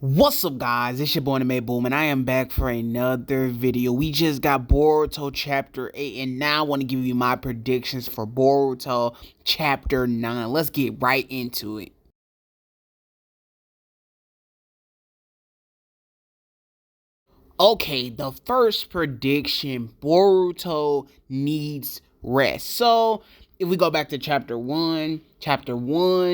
What's up, guys? It's your boy Anime Boom, and I am back for another video. We just got Boruto Chapter 8, and now I want to give you my predictions for Boruto Chapter 9. Let's get right into it. Okay, the first prediction, Boruto needs rest. So, if we go back to chapter 1,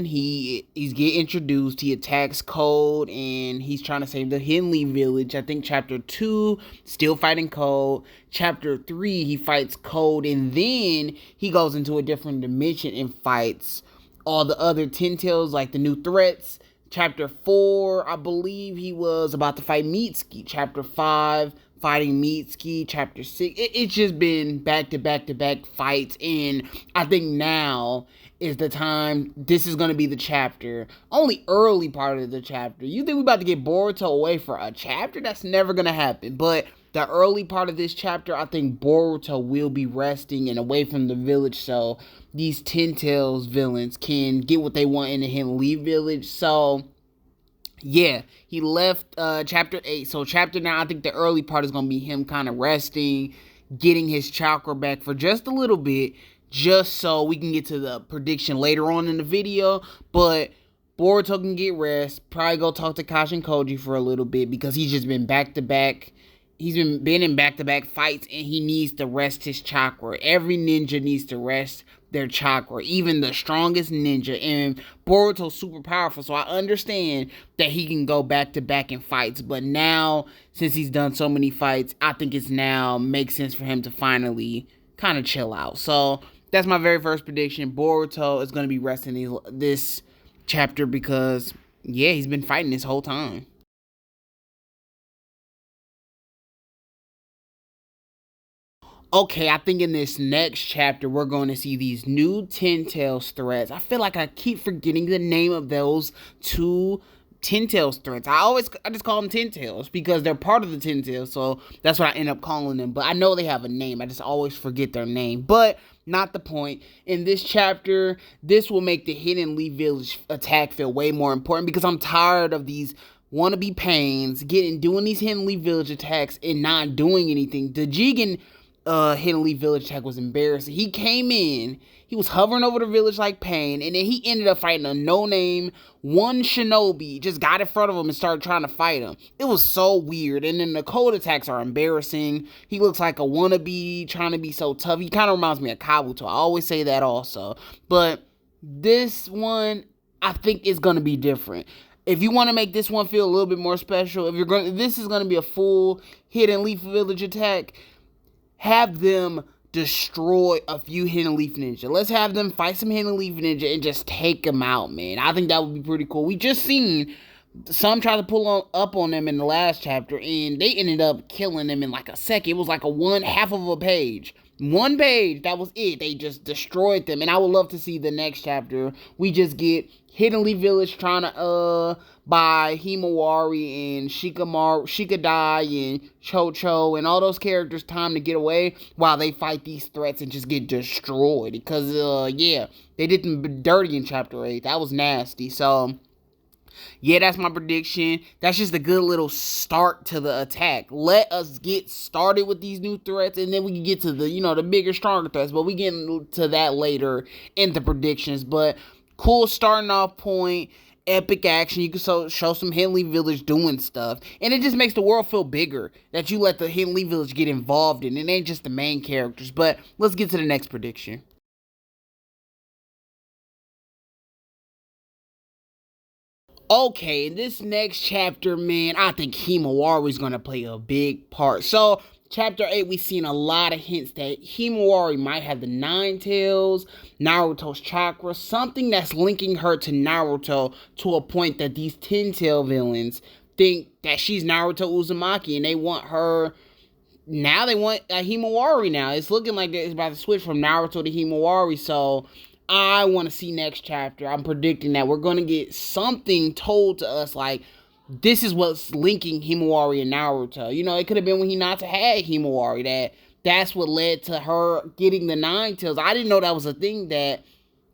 he's getting introduced, he attacks Cold, and he's trying to save the Henley village. I think chapter 2, still fighting Cold. Chapter 3, he fights Cold, and then he goes into a different dimension and fights all the other Ten Tails, like the new threats. Chapter 4, I believe he was about to fight Mitsuki. Chapter 5, fighting Mitsuki. Chapter 6, it's just been back-to-back fights. And I think now is the time. This is going to be the chapter. Only early part of the chapter. You think we're about to get Boruto away for a chapter? That's never going to happen. But the early part of this chapter, I think Boruto will be resting and away from the village, so these Ten Tails villains can get what they want in the Henley village. So yeah, he left chapter 8. So chapter 9, I think the early part is going to be him kind of resting, getting his chakra back for just a little bit, just so we can get to the prediction later on in the video. But Boruto can get rest, probably go talk to Kashin Koji for a little bit, because he's just been back-to-back. He's been in back-to-back fights, and he needs to rest his chakra. Every ninja needs to rest their chakra, even the strongest ninja. And Boruto's super powerful, so I understand that he can go back-to-back in fights. But now, since he's done so many fights, I think it's now makes sense for him to finally kind of chill out. So that's my very first prediction. Boruto is going to be resting this chapter because, yeah, he's been fighting this whole time. Okay, I think in this next chapter, we're going to see these new Ten Tails threats. I feel like I keep forgetting the name of those two Ten Tails threats. I just call them Ten Tails because they're part of the Ten Tails, so that's what I end up calling them. But I know they have a name. I just always forget their name. But not the point. In this chapter, this will make the Hidden Leaf Village attack feel way more important because I'm tired of these wannabe pains doing these Hidden Leaf Village attacks and not doing anything. The Jigen Hidden Leaf Village attack was embarrassing. He came in, he was hovering over the village like Pain, and then he ended up fighting a no-name one shinobi, just got in front of him and started trying to fight him. It was so weird. And then the cold attacks are embarrassing. He looks like a wannabe trying to be so tough. He kind of reminds me of Kabuto. I always say that also. But this one, I think, is going to be different. If you want to make this one feel a little bit more special, if this is going to be a full Hidden Leaf Village attack, have them destroy a few Hidden Leaf Ninja. Let's have them fight some Hidden Leaf Ninja and just take them out, man. I think that would be pretty cool. We just seen some try to pull up on them in the last chapter, and they ended up killing them in like a second. It was like half of a page. One page, that was it. They just destroyed them, and I would love to see the next chapter. We just get Hidden Leaf Village trying to by Himari and Shikadai and Cho and all those characters time to get away while they fight these threats and just get destroyed. Because, yeah, they did them dirty in Chapter 8. That was nasty. So, yeah, that's my prediction. That's just a good little start to the attack. Let us get started with these new threats, and then we can get to the bigger, stronger threats. But we get to that later in the predictions. But cool starting off point. Epic action. You can show some Hidden Leaf Village doing stuff. And it just makes the world feel bigger that you let the Hidden Leaf Village get involved in. It ain't just the main characters. But let's get to the next prediction. Okay, in this next chapter, man, I think Himari is going to play a big part. So, Chapter 8, we've seen a lot of hints that Himari might have the Nine Tails, Naruto's chakra, something that's linking her to Naruto to a point that these Ten Tail villains think that she's Naruto Uzumaki, and they want her. Now they want Himari now. It's looking like it's about to switch from Naruto to Himari, so I want to see next chapter. I'm predicting that we're going to get something told to us like, this is what's linking Himari and Naruto. It could have been when Hinata had Himari. That's what led to her getting the Nine Tails. I didn't know that was a thing, that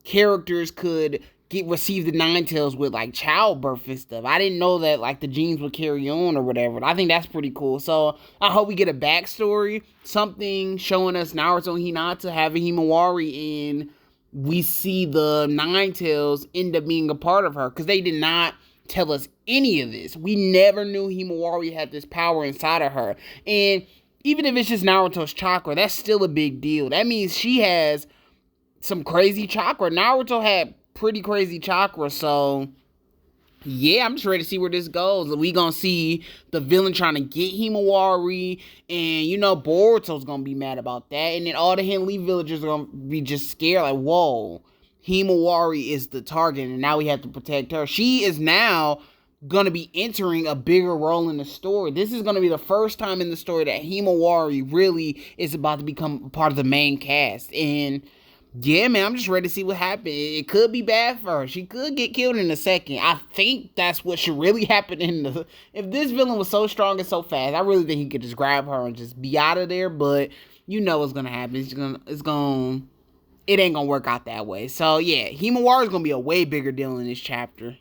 characters could receive the Nine Tails with like childbirth and stuff. I didn't know that like the genes would carry on or whatever. I think that's pretty cool. So I hope we get a backstory, something showing us Naruto and Hinata having Himawari, and we see the Nine Tails end up being a part of her, because they did not tell us any of this. We never knew Himawari had this power inside of her. And even if it's just Naruto's chakra, that's still a big deal. That means she has some crazy chakra. Naruto had pretty crazy chakra, so yeah, I'm just ready to see where this goes. We gonna see the villain trying to get Himawari, and you know Boruto's gonna be mad about that, and then all the Henley villagers are gonna be just scared, like, whoa, Himawari is the target, and now we have to protect her. She is now gonna be entering a bigger role in the story. This is gonna be the first time in the story that Himawari really is about to become part of the main cast, and yeah, man, I'm just ready to see what happens. It could be bad for her. She could get killed in a second. I think that's what should really happen in the... If this villain was so strong and so fast, I really think he could just grab her and just be out of there. But you know what's gonna happen. It ain't gonna work out that way. So yeah, Himawari is gonna be a way bigger deal in this chapter.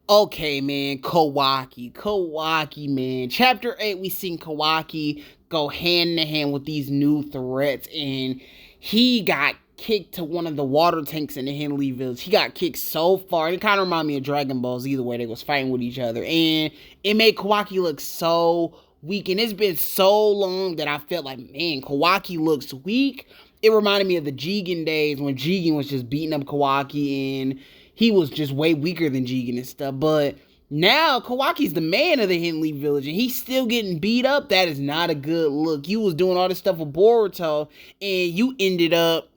Okay, man, Kawaki, man. Chapter 8, we seen Kawaki go hand in hand with these new threats, and he got kicked to one of the water tanks in the Henley Village. He got kicked so far. It kind of reminded me of Dragon Balls. Either way, they was fighting with each other, and it made Kawaki look so weak, and it's been so long that I felt like, man, Kawaki looks weak. It reminded me of the Jigen days when Jigen was just beating up Kawaki, and he was just way weaker than Jigen and stuff. But now Kawaki's the man of the Henley Village, and he's still getting beat up. That is not a good look. You was doing all this stuff with Boruto, and you ended up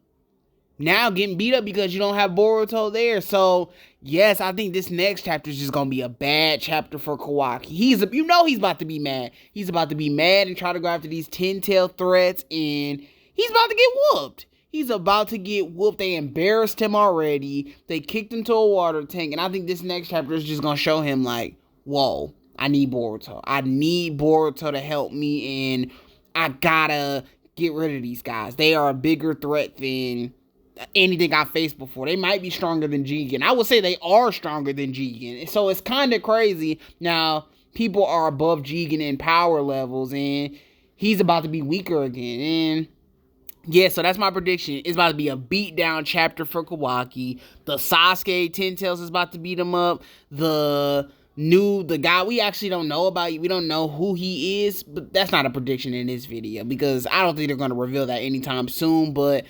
now getting beat up because you don't have Boruto there. So yes, I think this next chapter is just gonna be a bad chapter for Kawaki. He's about to be mad. He's about to be mad and try to go after these 10-tail threats, and he's about to get whooped. He's about to get whooped. They embarrassed him already. They kicked him to a water tank. And I think this next chapter is just going to show him like, whoa, I need Boruto. I need Boruto to help me. And I gotta get rid of these guys. They are a bigger threat than anything I faced before. They might be stronger than Jigen. I would say they are stronger than Jigen. So it's kind of crazy. Now, people are above Jigen in power levels. And he's about to be weaker again. And yeah, so that's my prediction. It's about to be a beatdown chapter for Kawaki. The Sasuke 10 Tails is about to beat him up. The guy we actually don't know about, we don't know who he is, but that's not a prediction in this video because I don't think they're going to reveal that anytime soon, but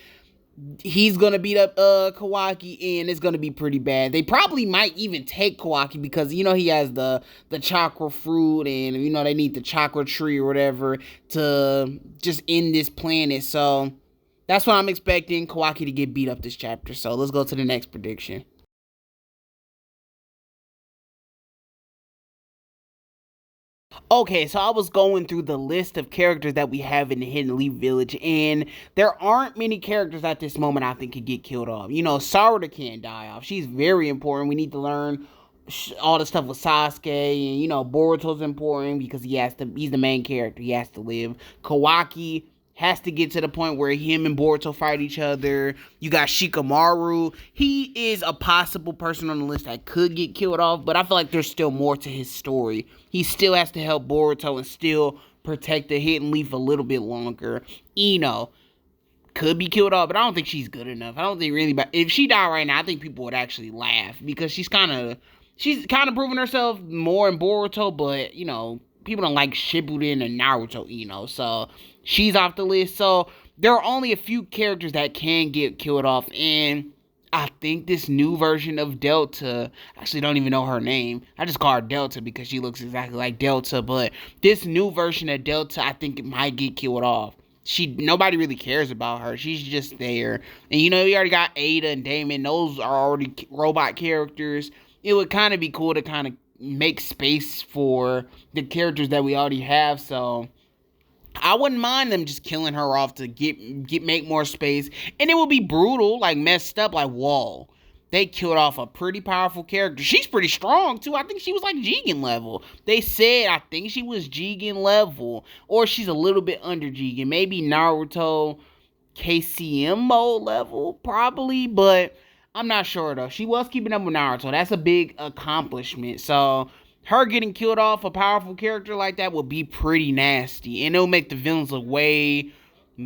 he's going to beat up Kawaki, and it's going to be pretty bad. They probably might even take Kawaki because, you know, he has the chakra fruit, and, you know, they need the chakra tree or whatever to just end this planet. So that's what I'm expecting, Kawaki to get beat up this chapter. So let's go to the next prediction. Okay, so I was going through the list of characters that we have in the Hidden Leaf Village, and there aren't many characters at this moment I think could get killed off. You know, Sarada can't die off. She's very important. We need to learn all the stuff with Sasuke, and, you know, Boruto's important because he's the main character. He has to live. Kawaki has to get to the point where him and Boruto fight each other. You got Shikamaru. He is a possible person on the list that could get killed off, but I feel like there's still more to his story. He still has to help Boruto and still protect the Hidden Leaf a little bit longer. Ino could be killed off, but I don't think she's good enough. I don't think really, but if she died right now, I think people would actually laugh because she's kind of proving herself more in Boruto, but, you know, people don't like Shippuden and Naruto Ino, so she's off the list. So there are only a few characters that can get killed off, and I think this new version of Delta, I actually don't even know her name. I just call her Delta because she looks exactly like Delta, but this new version of Delta, I think it might get killed off. Nobody really cares about her. She's just there. And, you know, you already got Ada and Damon. Those are already robot characters. It would kind of be cool to kind of make space for the characters that we already have. So I wouldn't mind them just killing her off to make more space. And it would be brutal, like messed up, like, whoa. They killed off a pretty powerful character. She's pretty strong, too. I think she was like Jigen level. They said, I think she was Jigen level. Or she's a little bit under Jigen. Maybe Naruto KCM mode level, probably, but I'm not sure though. She was keeping up with Naruto. That's a big accomplishment. So her getting killed off a powerful character like that would be pretty nasty, and it'll make the villains look way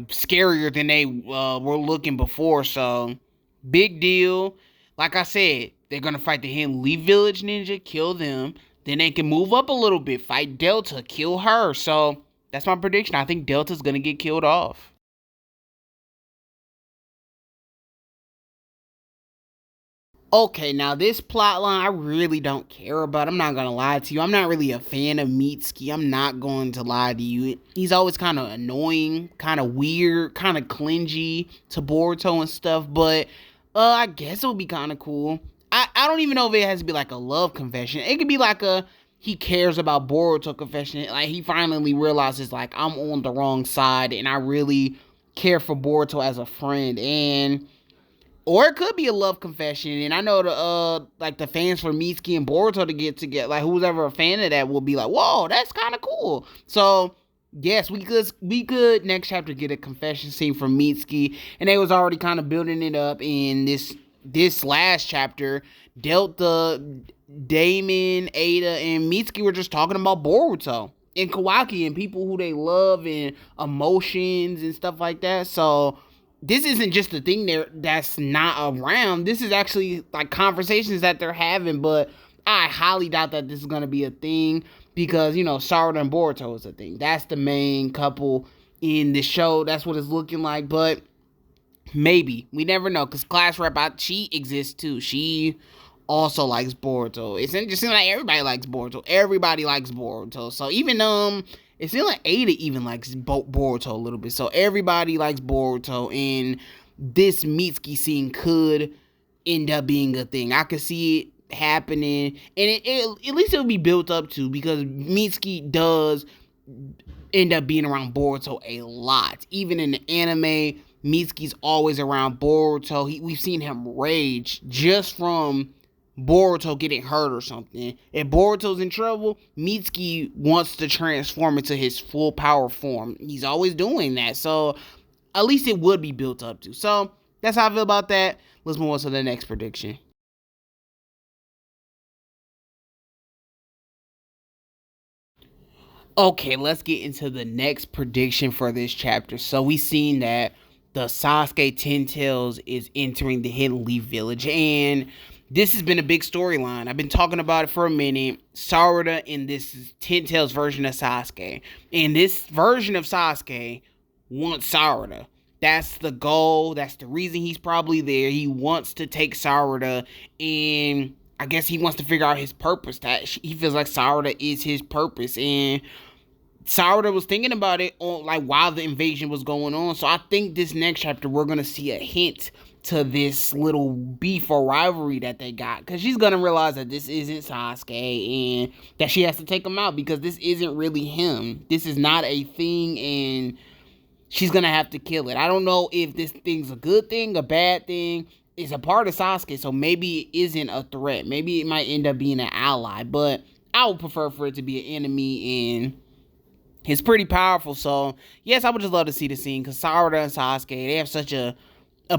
scarier than they were looking before. So big deal. Like I said, they're gonna fight the Hidden Leaf Village Ninja, kill them. Then they can move up a little bit, fight Delta, kill her. So that's my prediction. I think Delta's gonna get killed off. Okay, now this plot line I really don't care about. I'm not gonna lie to you. I'm not really a fan of Mitsuki. I'm not going to lie to you. He's always kind of annoying, kind of weird, kind of clingy to Boruto and stuff. But I guess it would be kind of cool. I don't even know if it has to be like a love confession. It could be like a he cares about Boruto confession. Like he finally realizes like I'm on the wrong side and I really care for Boruto as a friend. And or it could be a love confession, and I know the like the fans for Mitsuki and Boruto to get together, like who's ever a fan of that will be like, whoa, that's kind of cool. So yes, we could next chapter get a confession scene from Mitsuki, and they was already kind of building it up in this last chapter. Delta, Damon, Ada, and Mitsuki were just talking about Boruto and Kawaki and people who they love and emotions and stuff like that. So this isn't just a thing there that's not around. This is actually like conversations that they're having, but I highly doubt that this is gonna be a thing because Sarada and Boruto is a thing. That's the main couple in the show. That's what it's looking like, but maybe we never know because class rep she exists too. She also likes Boruto. It's interesting like everybody likes Boruto. Everybody likes Boruto. So even it seems like Ada even likes Boruto a little bit. So everybody likes Boruto, and this Mitsuki scene could end up being a thing. I could see it happening, and at least it'll be built up to because Mitsuki does end up being around Boruto a lot. Even in the anime, Mitsuki's always around Boruto. We've seen him rage just from Boruto getting hurt or something. If Boruto's in trouble, Mitsuki wants to transform into his full power form. He's always doing that. So at least it would be built up to. So that's how I feel about that. Let's move on to the next prediction. Okay, let's get into the next prediction for this chapter. So we seen that the Sasuke Ten Tails is entering the Hidden Leaf Village, and this has been a big storyline. I've been talking about it for a minute. Sarada in this Ten Tails version of Sasuke, and this version of Sasuke wants Sarada. That's the goal. That's the reason he's probably there. He wants to take Sarada, and I guess he wants to figure out his purpose. That he feels like Sarada is his purpose, and Sarada was thinking about it on like while the invasion was going on. So I think this next chapter we're gonna see a hint to this little beef or rivalry that they got, because she's gonna realize that this isn't Sasuke and that she has to take him out because this isn't really him. This is not a thing, and she's gonna have to kill it. I don't know if this thing's a good thing, a bad thing. It's a part of Sasuke, so maybe it isn't a threat. Maybe it might end up being an ally, but I would prefer for it to be an enemy, and it's pretty powerful. So yes, I would just love to see the scene because Sarada and Sasuke, they have such a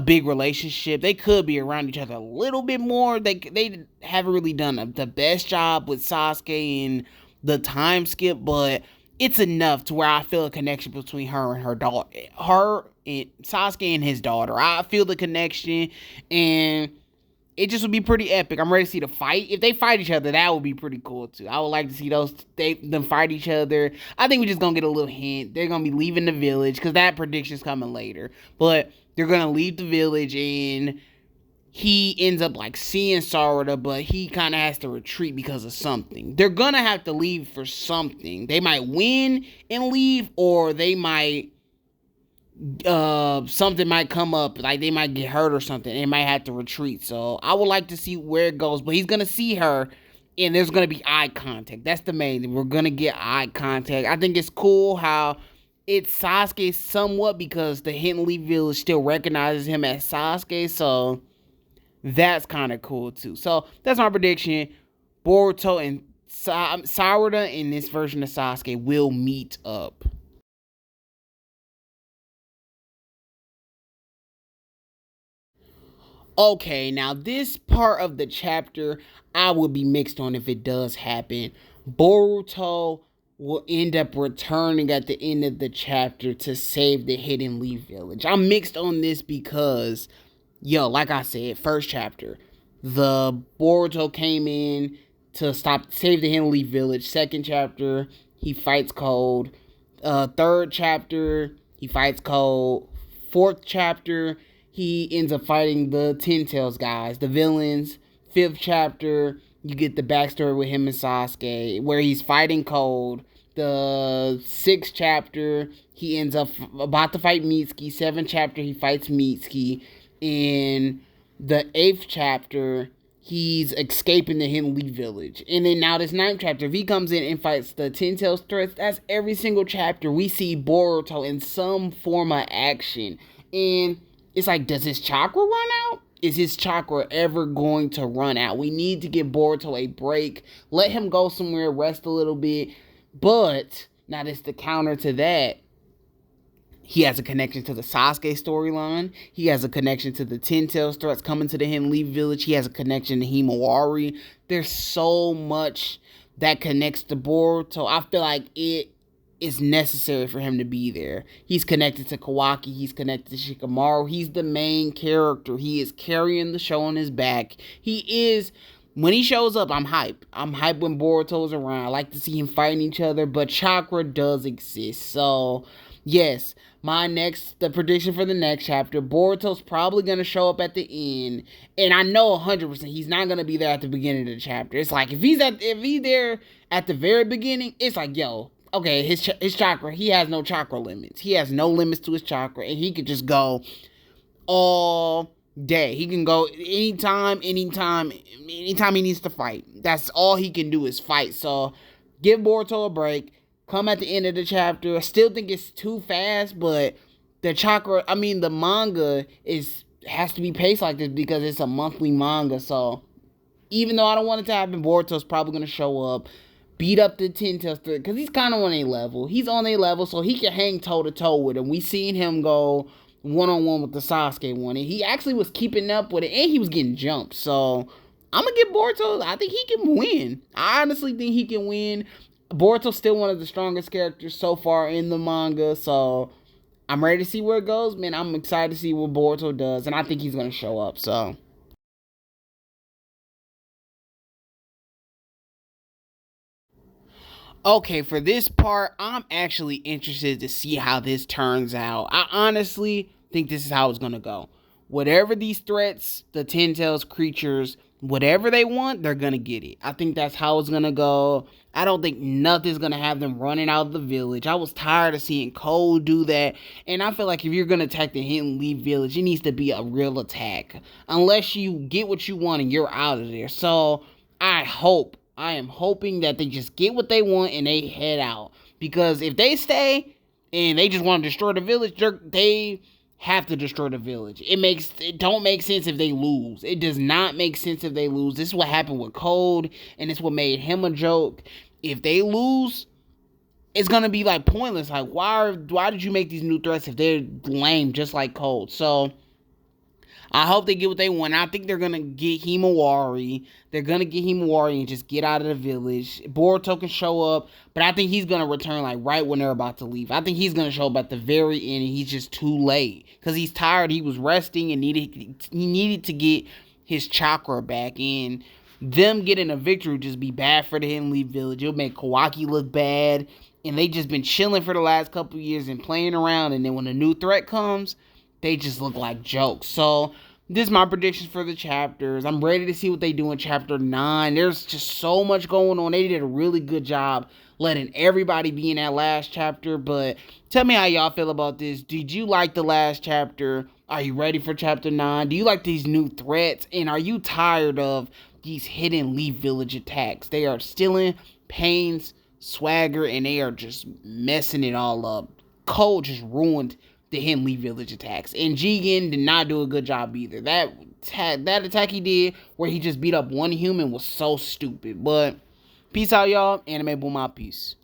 big relationship. They could be around each other a little bit more. They haven't really done the best job with Sasuke and the time skip, but it's enough to where I feel a connection between her and her daughter, her and Sasuke and his daughter. I feel the connection, and it just would be pretty epic. I'm ready to see the fight. If they fight each other, that would be pretty cool too. I would like to see them fight each other. I think we're just gonna get a little hint. They're gonna be leaving the village because that prediction's coming later. But they're gonna leave the village, and he ends up like seeing Sarada, but he kind of has to retreat because of something. They're gonna have to leave for something. They might win and leave, or they might something might come up, like they might get hurt or something, and they might have to retreat. So I would like to see where it goes, but he's gonna see her, and there's gonna be eye contact. That's the main thing. We're gonna get eye contact. I think it's cool how it's Sasuke somewhat because the Hidden Leaf Village still recognizes him as Sasuke, so that's kind of cool too. So that's my prediction. Boruto and Sarada in this version of Sasuke will meet up. Okay, now this part of the chapter, I would be mixed on if it does happen. Boruto will end up returning at the end of the chapter to save the Hidden Leaf Village. I'm mixed on this because, yo, like I said, first chapter, the Boruto came in to save the Hidden Leaf Village. Second chapter, he fights Cold. Third chapter, he fights Cold. Fourth chapter, he ends up fighting the Ten Tails guys, the villains. Fifth chapter, you get the backstory with him and Sasuke, where he's fighting Cold. The sixth chapter, he ends up about to fight Mitsuki. Seventh chapter, he fights Mitsuki. In the eighth chapter, he's escaping the Hidden Leaf Village. And then now this ninth chapter, if he comes in and fights the Ten Tails threats, that's every single chapter. We see Boruto in some form of action. And it's like, does his chakra run out? Is his chakra ever going to run out? We need to give Boruto a break. Let him go somewhere, rest a little bit. But, now that's the counter to that. He has a connection to the Sasuke storyline. He has a connection to the Ten Tails threats coming to the Hidden Leaf Village. He has a connection to Himari. There's so much that connects to Boruto. I feel like it is necessary for him to be there. He's connected to Kawaki. He's connected to Shikamaru. He's the main character. He is carrying the show on his back. He is... When he shows up, I'm hype. I'm hype when Boruto's around. I like to see him fighting each other, but chakra does exist. So, yes, the prediction for the next chapter, Boruto's probably going to show up at the end. And I know 100% he's not going to be there at the beginning of the chapter. It's like, if he's there at the very beginning, it's like, yo, okay, his chakra, he has no chakra limits. He has no limits to his chakra, and he could just go all day. He can go anytime he needs to fight. That's all he can do is fight. So give Boruto a break. Come at the end of the chapter. I still think it's too fast, but the manga has to be paced like this because it's a monthly manga. So even though I don't want it to happen, Boruto's probably going to show up, beat up the Ten Tails because he's kind of on a level. He's on a level, so he can hang toe-to-toe with him. We seen him go one-on-one with the Sasuke one, and he actually was keeping up with it, and he was getting jumped. So I'm going to give Boruto, I think he can win. I honestly think he can win. Boruto's still one of the strongest characters so far in the manga, so I'm ready to see where it goes. Man, I'm excited to see what Boruto does, and I think he's going to show up, so... Okay, for this part, I'm actually interested to see how this turns out. I honestly think this is how it's going to go. Whatever these threats, the Ten Tails creatures, whatever they want, they're going to get it. I think that's how it's going to go. I don't think nothing's going to have them running out of the village. I was tired of seeing Cole do that. And I feel like if you're going to attack the Hidden Leaf Village, it needs to be a real attack. Unless you get what you want and you're out of there. So I am hoping that they just get what they want and they head out. Because if they stay and they just want to destroy the village, they have to destroy the village. It don't make sense if they lose. It does not make sense if they lose. This is what happened with Cold, and it's what made him a joke. If they lose, it's gonna be like pointless. Like, why did you make these new threats if they're lame just like Cold? So I hope they get what they want. I think they're going to get Himari. They're going to get Himari and just get out of the village. Boruto can show up, but I think he's going to return like right when they're about to leave. I think he's going to show up at the very end and he's just too late because he's tired. He was resting and he needed to get his chakra back. And them getting a victory would just be bad for the Hidden Leaf Village. It'll make Kawaki look bad. And they just been chilling for the last couple of years and playing around. And then when a new threat comes, they just look like jokes. So this is my predictions for the chapters. I'm ready to see what they do in chapter 9. There's just so much going on. They did a really good job letting everybody be in that last chapter. But tell me how y'all feel about this. Did you like the last chapter? Are you ready for chapter 9? Do you like these new threats? And are you tired of these Hidden Leaf Village attacks? They are stealing Pain's swagger and they are just messing it all up. Cole just ruined the Hidden Leaf Village attacks. And Jigen did not do a good job either. That attack he did where he just beat up one human was so stupid. But peace out, y'all. Anime Boom out. Peace.